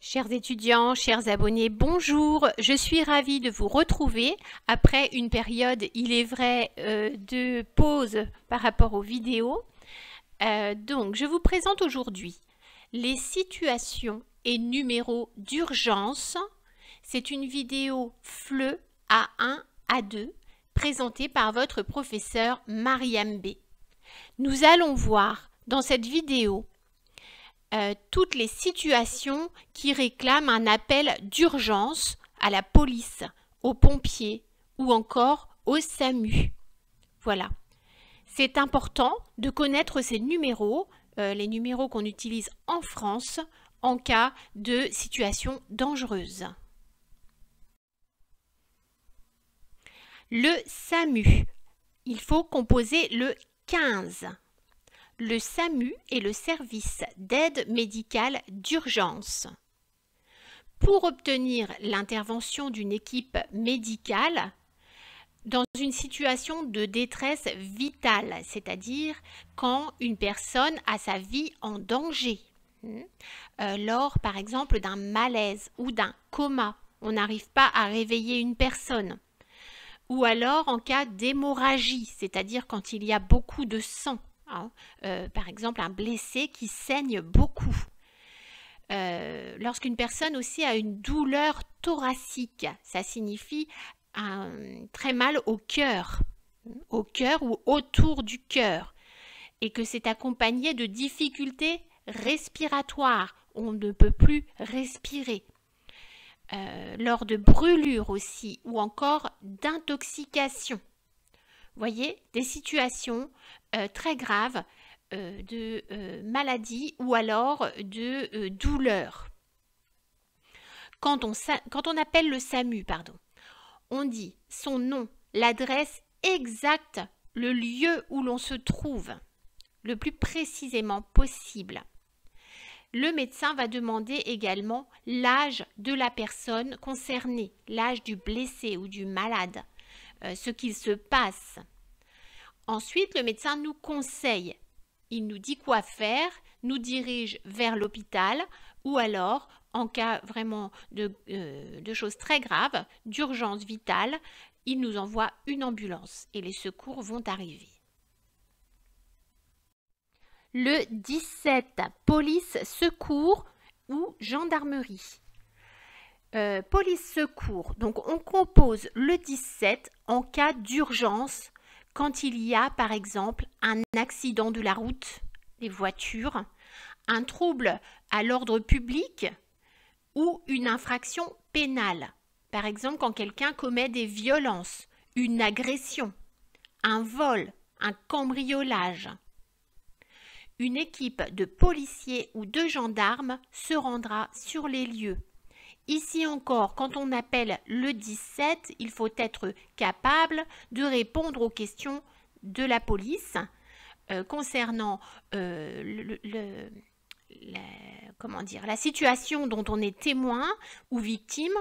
Chers étudiants, chers abonnés, bonjour. Je suis ravie de vous retrouver après une période, il est vrai, de pause par rapport aux vidéos. Donc, je vous présente aujourd'hui les situations et numéros d'urgence. C'est une vidéo FLE A1, A2 présentée par votre professeur Mariam B. Nous allons voir dans cette vidéo toutes les situations qui réclament un appel d'urgence à la police, aux pompiers ou encore au SAMU. Voilà. C'est important de connaître ces numéros, les numéros qu'on utilise en France en cas de situation dangereuse. Le SAMU. Il faut composer le 15. Le SAMU est le service d'aide médicale d'urgence. Pour obtenir l'intervention d'une équipe médicale dans une situation de détresse vitale, c'est-à-dire quand une personne a sa vie en danger, lors par exemple d'un malaise ou d'un coma, on n'arrive pas à réveiller une personne, ou alors en cas d'hémorragie, c'est-à-dire quand il y a beaucoup de sang. Par exemple, un blessé qui saigne beaucoup. Lorsqu'une personne aussi a une douleur thoracique, ça signifie très mal au cœur ou autour du cœur, et que c'est accompagné de difficultés respiratoires, on ne peut plus respirer. Lors de brûlures aussi, ou encore d'intoxication. Voyez, des situations très graves de maladie ou alors de douleur. Quand on appelle le SAMU, on dit son nom, l'adresse exacte, le lieu où l'on se trouve, le plus précisément possible. Le médecin va demander également l'âge de la personne concernée, l'âge du blessé ou du malade. Ce qu'il se passe. Ensuite, le médecin nous conseille. Il nous dit quoi faire, nous dirige vers l'hôpital ou alors, en cas vraiment de choses très graves, d'urgence vitale, il nous envoie une ambulance et les secours vont arriver. Le 17, police, secours ou gendarmerie. Police secours, donc on compose le 17 en cas d'urgence quand il y a par exemple un accident de la route, des voitures, un trouble à l'ordre public ou une infraction pénale. Par exemple quand quelqu'un commet des violences, une agression, un vol, un cambriolage. Une équipe de policiers ou de gendarmes se rendra sur les lieux. Ici encore, quand on appelle le 17, il faut être capable de répondre aux questions de la police concernant la situation dont on est témoin ou victime.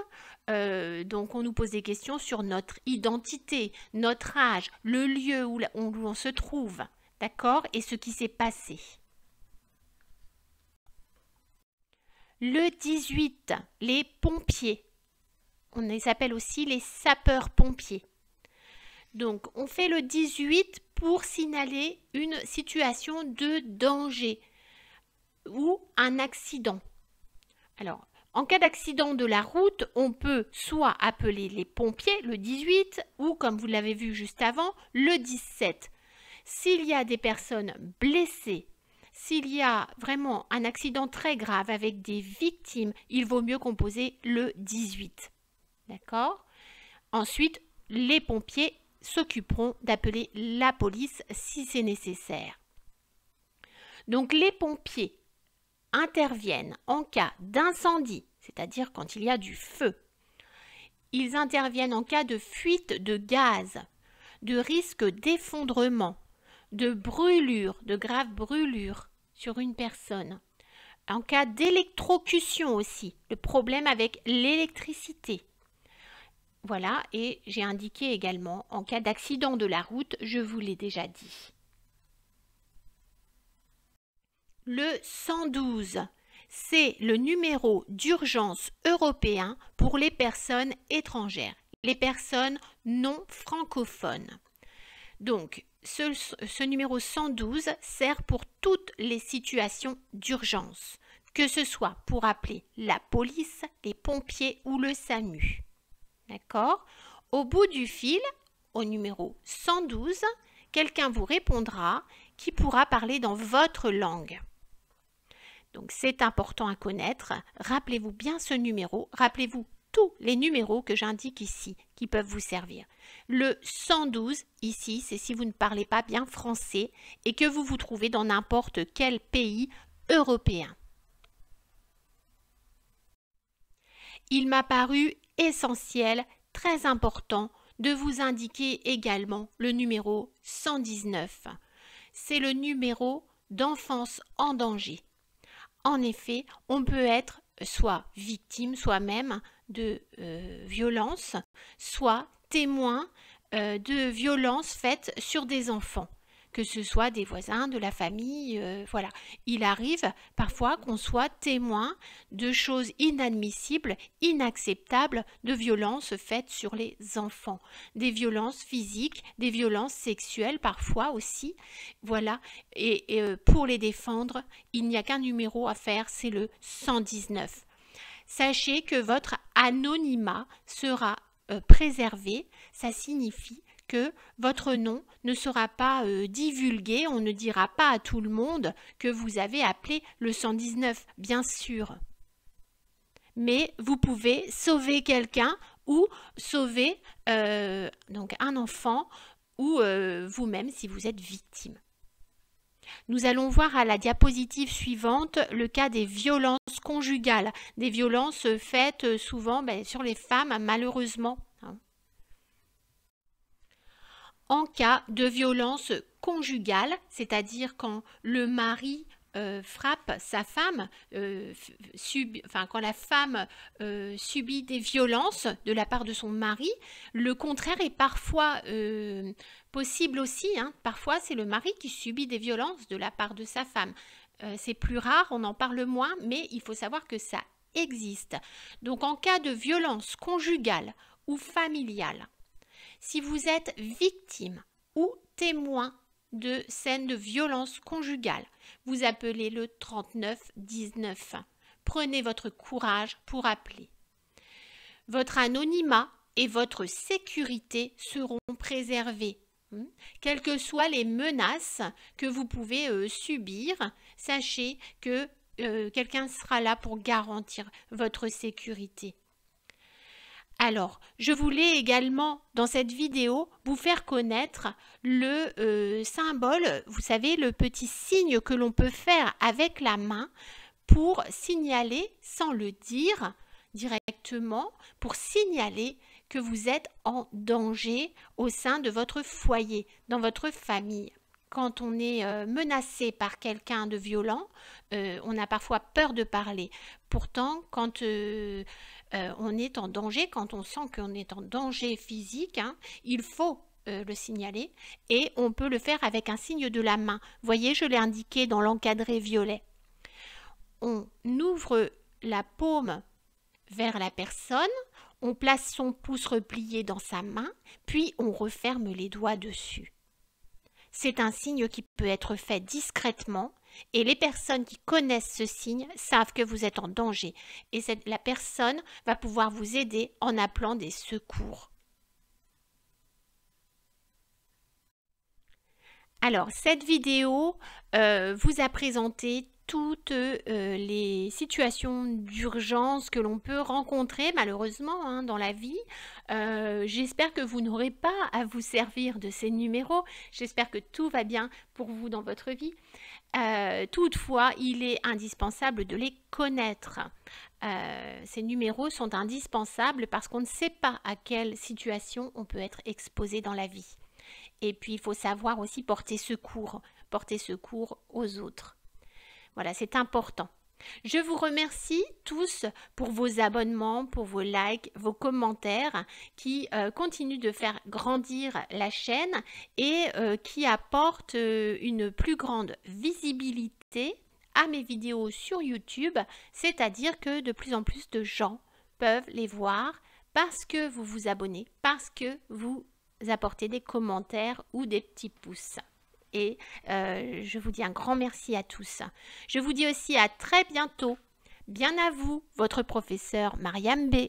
Donc on nous pose des questions sur notre identité, notre âge, le lieu où on se trouve, d'accord, et ce qui s'est passé. Le 18, les pompiers. On les appelle aussi les sapeurs-pompiers. Donc, on fait le 18 pour signaler une situation de danger ou un accident. Alors, en cas d'accident de la route, on peut soit appeler les pompiers, le 18, ou comme vous l'avez vu juste avant, le 17. S'il y a des personnes blessées, s'il y a vraiment un accident très grave avec des victimes, il vaut mieux composer le 18. D'accord? Ensuite, les pompiers s'occuperont d'appeler la police si c'est nécessaire. Donc, les pompiers interviennent en cas d'incendie, c'est-à-dire quand il y a du feu. Ils interviennent en cas de fuite de gaz, de risque d'effondrement, de brûlure, de graves brûlures sur une personne. En cas d'électrocution aussi, le problème avec l'électricité. Voilà, et j'ai indiqué également en cas d'accident de la route, je vous l'ai déjà dit. Le 112, c'est le numéro d'urgence européen pour les personnes étrangères, les personnes non francophones. Donc, ce numéro 112 sert pour toutes les situations d'urgence, que ce soit pour appeler la police, les pompiers ou le SAMU. D'accord? Au bout du fil, au numéro 112, quelqu'un vous répondra qui pourra parler dans votre langue. Donc, c'est important à connaître. Rappelez-vous bien ce numéro. Rappelez-vous tous les numéros que j'indique ici qui peuvent vous servir. Le 112, ici, c'est si vous ne parlez pas bien français et que vous vous trouvez dans n'importe quel pays européen. Il m'a paru essentiel, très important, de vous indiquer également le numéro 119. C'est le numéro d'enfance en danger. En effet, on peut être soit victime soi-même de violences, soit témoin de violences faites sur des enfants, que ce soit des voisins, de la famille, voilà. Il arrive parfois qu'on soit témoin de choses inadmissibles, inacceptables, de violences faites sur les enfants, des violences physiques, des violences sexuelles parfois aussi, voilà. Et pour les défendre, il n'y a qu'un numéro à faire, c'est le 119. Sachez que votre anonymat sera préservé, ça signifie que votre nom ne sera pas divulgué, on ne dira pas à tout le monde que vous avez appelé le 119, bien sûr. Mais vous pouvez sauver quelqu'un ou sauver donc un enfant ou vous-même si vous êtes victime. Nous allons voir à la diapositive suivante le cas des violences conjugales, des violences faites souvent sur les femmes malheureusement. En cas de violence conjugale, c'est-à-dire quand le mari frappe sa femme, quand la femme subit des violences de la part de son mari, le contraire est parfois possible aussi. Parfois, c'est le mari qui subit des violences de la part de sa femme. C'est plus rare, on en parle moins, mais il faut savoir que ça existe. Donc, en cas de violence conjugale ou familiale, si vous êtes victime ou témoin de scènes de violence conjugale, vous appelez le 3919. Prenez votre courage pour appeler. Votre anonymat et votre sécurité seront préservés. Quelles que soient les menaces que vous pouvez subir, sachez que quelqu'un sera là pour garantir votre sécurité. Alors, je voulais également, dans cette vidéo, vous faire connaître le symbole, vous savez, le petit signe que l'on peut faire avec la main pour signaler, sans le dire directement, pour signaler que vous êtes en danger au sein de votre foyer, dans votre famille. Quand on est menacé par quelqu'un de violent, on a parfois peur de parler. Pourtant, quand on est en danger, quand on sent qu'on est en danger physique, il faut le signaler et on peut le faire avec un signe de la main. Vous voyez, je l'ai indiqué dans l'encadré violet. On ouvre la paume vers la personne, on place son pouce replié dans sa main, puis on referme les doigts dessus. C'est un signe qui peut être fait discrètement et les personnes qui connaissent ce signe savent que vous êtes en danger et la personne va pouvoir vous aider en appelant des secours. Alors, cette vidéo vous a présenté toutes les situations d'urgence que l'on peut rencontrer malheureusement dans la vie. J'espère que vous n'aurez pas à vous servir de ces numéros. J'espère que tout va bien pour vous dans votre vie. Toutefois, il est indispensable de les connaître. Ces numéros sont indispensables parce qu'on ne sait pas à quelle situation on peut être exposé dans la vie. Et puis, il faut savoir aussi porter secours aux autres. Voilà, c'est important. Je vous remercie tous pour vos abonnements, pour vos likes, vos commentaires qui continuent de faire grandir la chaîne et qui apportent une plus grande visibilité à mes vidéos sur YouTube, c'est-à-dire que de plus en plus de gens peuvent les voir parce que vous vous abonnez, parce que vous apportez des commentaires ou des petits pouces. Et je vous dis un grand merci à tous. Je vous dis aussi à très bientôt. Bien à vous, votre professeur Mariam B.